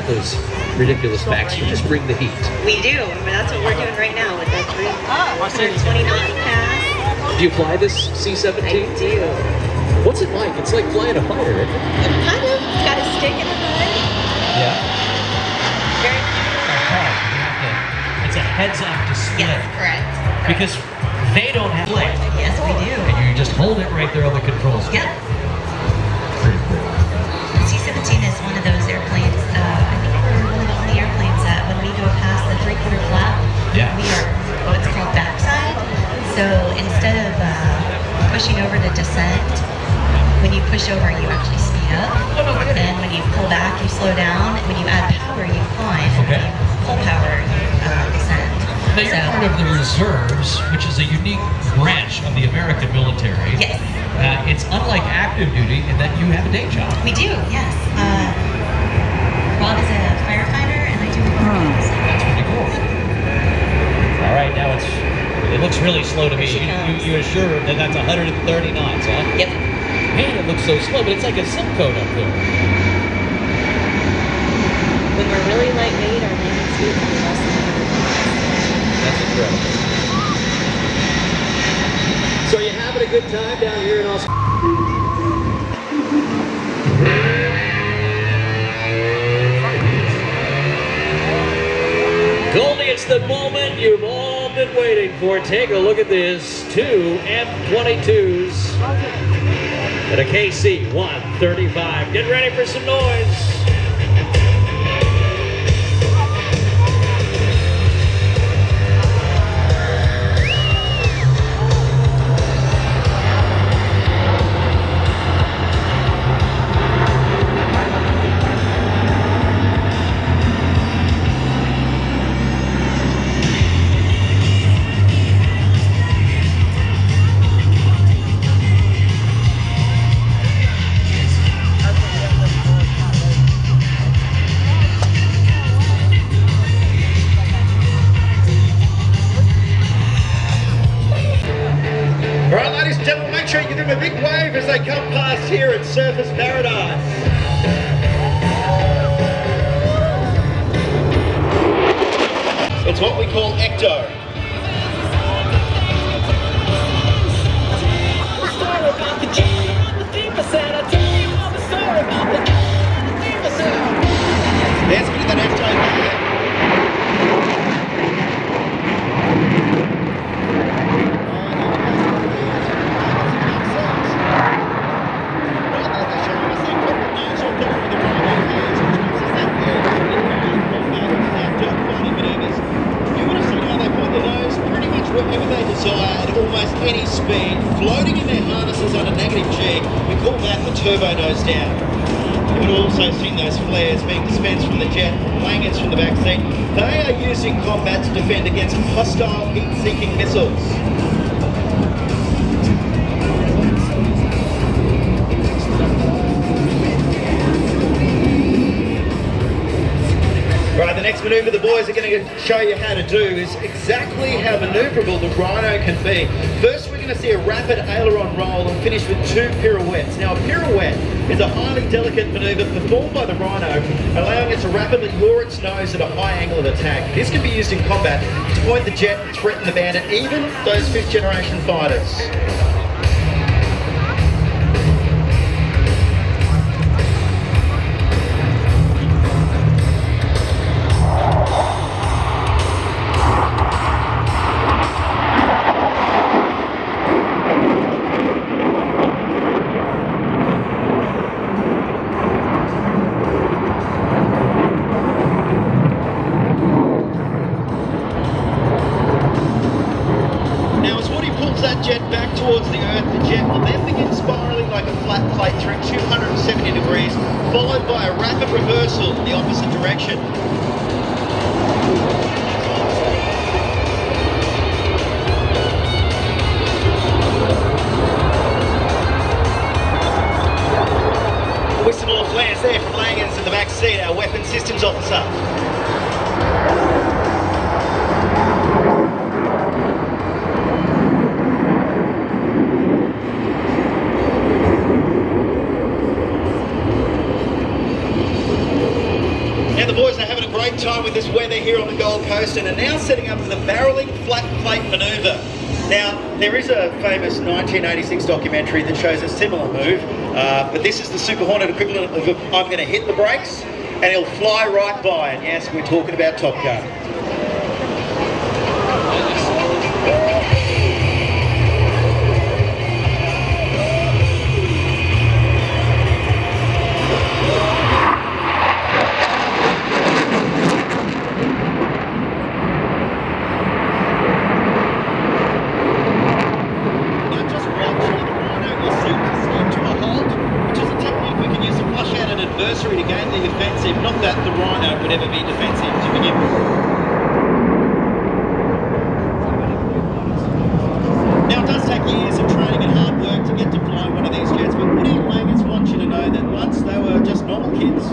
those ridiculous backs. You just bring the heat. We do. I mean, that's what we're doing right now with the 320 knot pass. Do you fly this C-17? I do. What's it like? It's like flying a fighter, isn't it? Kind of. It's got a stick in the hood. Yeah. Very It's a heads-up display. Yes, correct. Because they don't have play. Yes, we do. And you just hold it right there on the controls. Yep. Pretty cool. The C-17 is one of those airplanes. I think we're one of the only airplanes that when we go past the three-quarter flap, Yeah. we are what's called backside. So instead of pushing over to descent, when you push over, you actually speed up. And when you pull back, you slow down. When you add power, you climb. Okay. When you pull power, you descend. Now you're part of the reserves, which is a unique branch of the American military. Yes. It's unlike active duty in that you have a day job. We do, yes. Rob is a firefighter, and I do recordings. That's pretty cool. All right, now it looks really slow to me. You assure that that's 130 knots, huh? Yep. Man, it looks so slow, but it's like a zip code up there. When we're really lightweight, our landing speed can be less than 100 knots. That's incredible. So you having a good time down here in Australia? Goldie, it's the moment you've all been waiting for. Take a look at this. Two F-22s at a KC-135. Get ready for some noise. Alright, ladies and gentlemen, make sure you give them a big wave as they come past here at Surfers Paradise. It's what we call ecto. There's a bit of that ecto there. Wherever they desire at almost any speed, floating in their harnesses on a negative G. We call that the turbo nose down. You would also see those flares being dispensed from the jet, lanyards from the back seat. They are used in combat to defend against hostile heat-seeking missiles. Right, the next manoeuvre the boys are going to show you how to do is exactly how manoeuvrable the Rhino can be. First, we're going to see a rapid aileron roll and finish with 2 pirouettes. Now, a pirouette is a highly delicate manoeuvre performed by the Rhino, allowing it to rapidly lower its nose at a high angle of attack. This can be used in combat to point the jet and threaten the bandit, even those 5th generation fighters. That jet back towards the Earth, the jet will then begin spiralling like a flat plate through 270 degrees, followed by a rapid reversal in the opposite direction. Whistle of flares there from Langens in the back seat, our weapons systems officer. boys are having a great time with this weather here on the Gold Coast and are now setting up for the barreling flat plate manoeuvre. Now, there is a famous 1986 documentary that shows a similar move, but this is the Super Hornet equivalent of I'm going to hit the brakes and he'll fly right by. And yes, we're talking about Top Gun. To gain the offensive, not that the Rhino would ever be defensive to begin with. Now it does take years of training and hard work to get to fly one of these jets, but Woody and Langers want you to know that once they were just normal kids,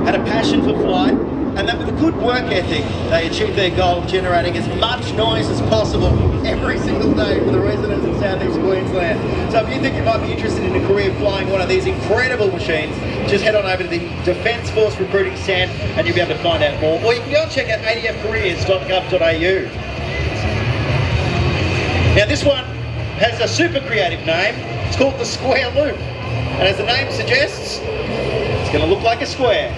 had a passion for flight, and that with a good work ethic, they achieved their goal of generating as much noise as possible every single day for the residents of Southeast Queensland. So if you think you might be interested in a career flying one of these incredible machines, just head on over to the Defence Force recruiting stand and you'll be able to find out more. Or you can go and check out adfcareers.gov.au. Now this one has a super creative name. It's called the Square Loop. And as the name suggests, it's going to look like a square.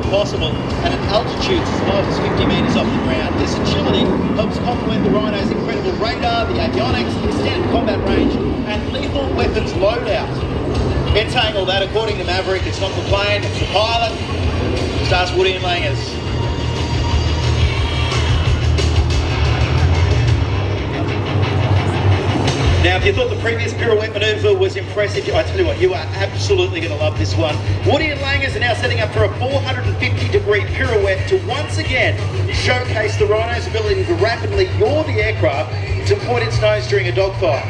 Possible at an altitude as low as 50 metres off the ground. This agility helps complement the Rhino's incredible radar, the avionics, extended combat range, and lethal weapons loadout. In saying all that, according to Maverick, it's not the plane, it's the pilot. Stars Woody and Langers. Now, if you thought the previous pirouette manoeuvre was impressive, I tell you what, you are absolutely going to love this one. Woody and Langers are now setting up for a 450-degree pirouette to once again showcase the Rhino's ability to rapidly yaw the aircraft to point its nose during a dogfight.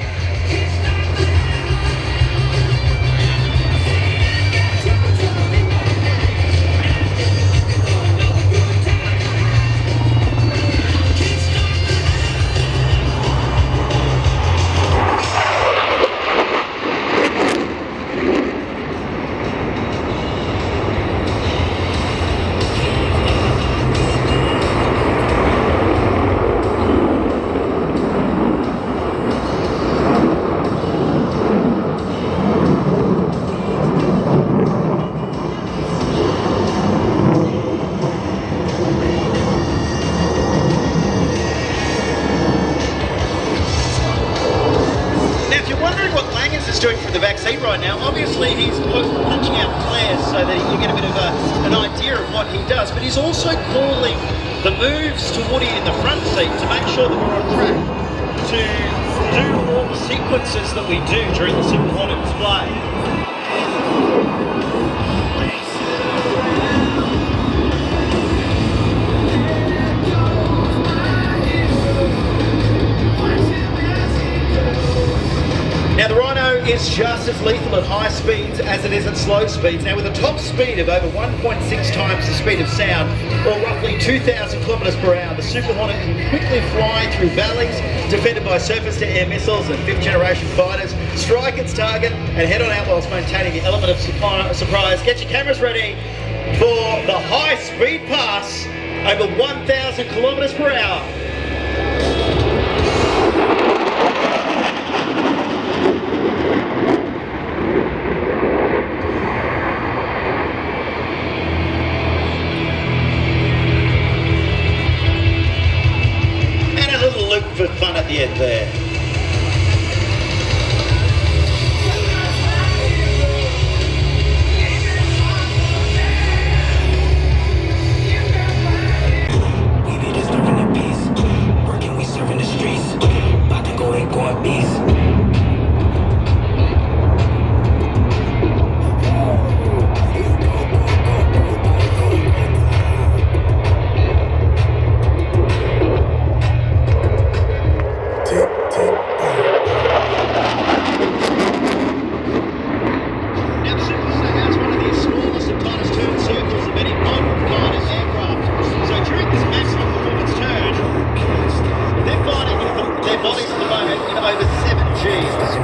Doing from the back seat right now. Obviously he's punching out flares so that you get a bit of an idea of what he does, but he's also calling the moves to Woody in the front seat to make sure that we're on track to do all the sequences that we do during the Super Hornet display. Now the Rhino is just as lethal at high speeds as it is at slow speeds. Now with a top speed of over 1.6 times the speed of sound, or roughly 2,000 kilometres per hour, the Super Hornet can quickly fly through valleys, defended by surface-to-air missiles and fifth-generation fighters, strike its target and head on out whilst maintaining the element of surprise. Get your cameras ready for the high-speed pass over 1,000 kilometres per hour. get there.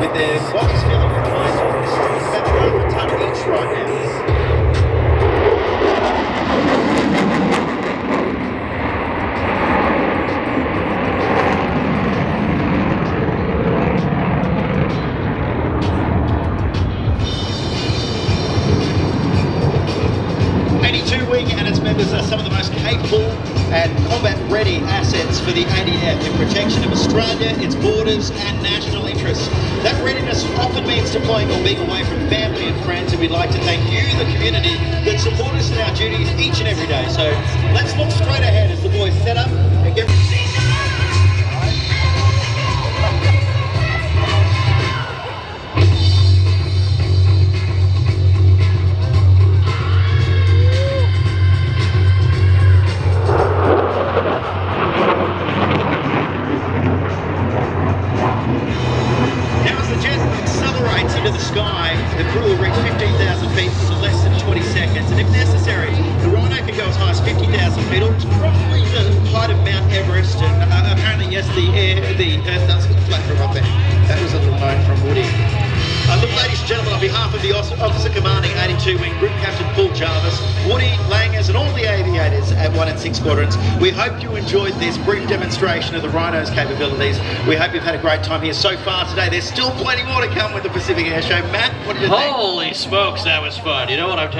With their bodies feeling behind, about over a ton each right now. 82 Wing and its members are some of the most capable and combat-ready assets for the ADF in protection of Australia, its borders and national interests. That readiness often means deploying or being away from family and friends, and we'd like to thank you, the community, that support us in our duties each and every day. So let's look straight ahead as the boys set up and get... into the sky, the crew will reach 15,000 feet in less than 20 seconds, and if necessary, the Rhino can go as high as 50,000 feet, or it's probably the height of Mount Everest, and apparently, yes, the Earth does get flat from up there. That was a little note from Woody. Look, ladies and gentlemen, on behalf of the Officer Commanding 82 Wing Group Captain Paul Jarvis, Woody, Langers and all the aviators at 1 and 6 Squadrons, we hope you enjoyed this brief demonstration of the Rhino's capabilities. We hope you've had a great time here so far today. There's still plenty more to come with the Pacific Airshow. Matt, what did you think? Holy smokes, that was fun. You know what I'm telling